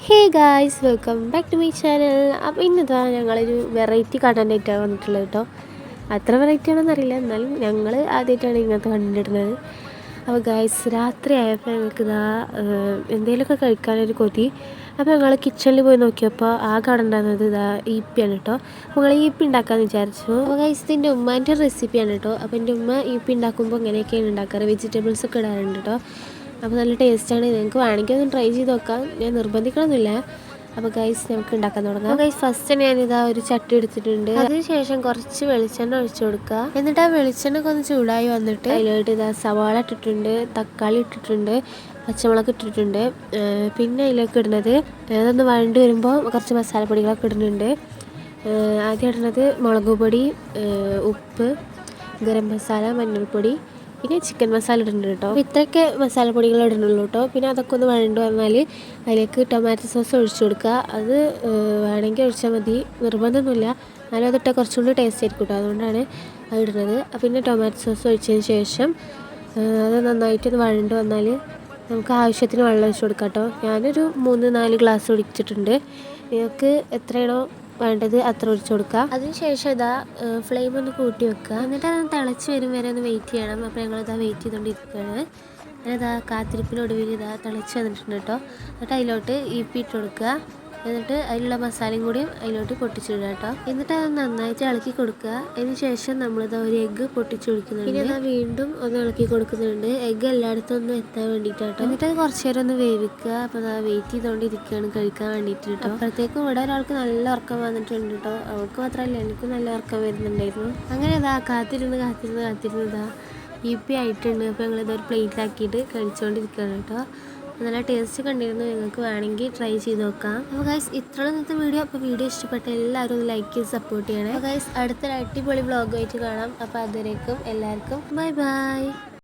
Hey guys, welcome back to my channel. അപ്പോൾ ഇന്നത്തെ ഞങ്ങളൊരു വെറൈറ്റി കണ്ടൻറ്റായിട്ടാണ് വന്നിട്ടുള്ളത് കേട്ടോ. അത്ര വെറൈറ്റി ആണെന്നറിയില്ല, എന്നാലും ഞങ്ങൾ ആദ്യമായിട്ടാണ് ഇങ്ങനത്തെ കണ്ടിടുന്നത്. അപ്പോൾ ഗായ്സ്, രാത്രി ആയപ്പോൾ ഞങ്ങൾക്ക് എന്തെങ്കിലുമൊക്കെ കഴിക്കാനൊരു കൊതി. അപ്പോൾ ഞങ്ങൾ കിച്ചണിൽ പോയി നോക്കിയപ്പോൾ ആ കടണ്ടാകുന്നത് ഈപ്പിയാണ് കേട്ടോ. അപ്പോൾ ഞങ്ങൾ ഈപ്പി ഉണ്ടാക്കാമെന്ന് വിചാരിച്ചു. അപ്പോൾ ഗായ്സ്, ഇതിൻ്റെ ഉമ്മാൻ്റെ റെസിപ്പിയാണ് കേട്ടോ. അപ്പോൾ എൻ്റെ ഉമ്മ ഈപ്പി ഉണ്ടാക്കുമ്പോൾ ഇങ്ങനെയൊക്കെയാണ് ഉണ്ടാക്കാറ്, വെജിറ്റബിൾസൊക്കെ ഇടാറുണ്ട് കേട്ടോ. അപ്പോൾ നല്ല ടേസ്റ്റാണ്. നിങ്ങൾക്ക് വേണമെങ്കിൽ ഒന്ന് ട്രൈ ചെയ്ത് നോക്കാം, ഞാൻ നിർബന്ധിക്കണമെന്നില്ല. അപ്പോൾ ഗൈസ്, നമുക്ക് ഉണ്ടാക്കാൻ തുടങ്ങാം. അപ്പോൾ ഗൈസ്, ഫസ്റ്റ് ഞാനിതാ ഒരു ചട്ടി എടുത്തിട്ടുണ്ട്. അതിനുശേഷം കുറച്ച് വെളിച്ചെണ്ണ ഒഴിച്ചു കൊടുക്കുക. എന്നിട്ട് ആ വെളിച്ചെണ്ണ ഒന്ന് ചൂടായി വന്നിട്ട് അതിലോട്ട് ഇതാ സവാള ഇട്ടിട്ടുണ്ട്, തക്കാളി ഇട്ടിട്ടുണ്ട്, പച്ചമുളക് ഇട്ടിട്ടുണ്ട്. പിന്നെ അതിലേക്ക് ഇടുന്നത് അതൊന്ന് വഴണ്ട് വരുമ്പോൾ കുറച്ച് മസാലപ്പൊടികളൊക്കെ ഇടുന്നുണ്ട്. ആദ്യം ഇടുന്നത് മുളക് പൊടി, ഉപ്പ്, ഗരം മസാല, മഞ്ഞൾപ്പൊടി, പിന്നെ ചിക്കൻ മസാല ഇടുന്നുണ്ട് കേട്ടോ. അപ്പോൾ ഇത്രയൊക്കെ മസാലപ്പൊടികൾ ഇടുന്നുള്ളൂ കേട്ടോ. പിന്നെ അതൊക്കെ ഒന്ന് വഴണ്ട് വന്നാൽ അതിലേക്ക് ടൊമാറ്റോ സോസ് ഒഴിച്ചു കൊടുക്കുക. അത് വേണമെങ്കിൽ ഒഴിച്ചാൽ മതി, നിർബന്ധമൊന്നുമില്ല. എന്നാലും അതിട്ടാൽ കുറച്ചുകൂടി ടേസ്റ്റ് ആയിരിക്കും കേട്ടോ, അതുകൊണ്ടാണ് അത് ഇടുന്നത്. പിന്നെ ടൊമാറ്റോ സോസ് ഒഴിച്ചതിന് ശേഷം അത് നന്നായിട്ടൊന്ന് വഴണ്ട് വന്നാൽ നമുക്ക് ആവശ്യത്തിന് വെള്ളം ഒഴിച്ച് കൊടുക്കാം കേട്ടോ. ഞാനൊരു 3-4 ഗ്ലാസ് ഒഴിച്ചിട്ടുണ്ട്. നിങ്ങൾക്ക് എത്രയാണോ വേണ്ടത് അത്ര ഒഴിച്ചു കൊടുക്കുക. അതിനുശേഷം ഇതാ ഫ്ലെയിം ഒന്ന് കൂട്ടി വെക്കുക. എന്നിട്ട് അത് തിളച്ച് വരും വരെ ഒന്ന് വെയിറ്റ് ചെയ്യണം. അപ്പോൾ ഞങ്ങളിതാ വെയിറ്റ് ചെയ്തുകൊണ്ടിരിക്കുകയാണ്. ഞാനിതാ കാത്തിരിപ്പിനൊടുവിൽ തിളച്ച് വന്നിട്ടുണ്ട് കേട്ടോ. എന്നിട്ട് അതിലോട്ട് ഈപ്പി ഇട്ട് കൊടുക്കുക. എന്നിട്ട് അതിലുള്ള മസാലയും കൂടിയും അതിലോട്ട് പൊട്ടിച്ചിടുക കേട്ടോ. എന്നിട്ട് അത് നന്നായിട്ട് ഇളക്കി കൊടുക്കുക. അതിന് ശേഷം നമ്മളിതാ ഒരു എഗ്ഗ് പൊട്ടിച്ച് കൊടുക്കുന്നുണ്ട്. പിന്നെ അതാ വീണ്ടും ഒന്ന് ഇളക്കി കൊടുക്കുന്നുണ്ട്, എഗ്ഗ് എല്ലായിടത്തും ഒന്ന് എത്താൻ വേണ്ടിയിട്ടാട്ടോ. എന്നിട്ട് അത് കുറച്ച് നേരം ഒന്ന് വേവിക്കുക. അപ്പോൾ അതാ വെയിറ്റ് ചെയ്തുകൊണ്ടിരിക്കുകയാണ് കഴിക്കാൻ വേണ്ടിയിട്ട് കേട്ടോ. അപ്പോഴത്തേക്കും ഇവിടെ ഒരാൾക്ക് നല്ല ഉറക്കം വന്നിട്ടുണ്ട് കേട്ടോ. അവൾക്ക് മാത്രമല്ല, എനിക്കും നല്ല ഉറക്കം വരുന്നുണ്ടായിരുന്നു. അങ്ങനെ ഇതാ കാത്തിരുന്നതാ ഈപ്പി ആയിട്ടുണ്ട്. അപ്പോൾ ഞങ്ങളിതൊരു പ്ലേറ്റിലാക്കിയിട്ട് കഴിച്ചുകൊണ്ടിരിക്കുകയാണ് കേട്ടോ. നല്ല ടേസ്റ്റ് കണ്ടിരുന്നു, നിങ്ങൾക്ക് വേണമെങ്കിൽ ട്രൈ ചെയ്ത് നോക്കാം. അപ്പോൾ ഗൈസ്, ഇത്രയുള്ള ഇന്നത്തെ വീഡിയോ. അപ്പോൾ വീഡിയോ ഇഷ്ടപ്പെട്ട എല്ലാവരും ഒന്ന് ലൈക്ക് ചെയ്ത് സപ്പോർട്ട് ചെയ്യണേ. അപ്പോൾ ഗൈസ്, അടുത്തൊരു അടിപൊളി വ്ളോഗുമായിട്ട് കാണാം. അപ്പോൾ അതുവരേക്കും എല്ലാവർക്കും ബൈ ബൈ.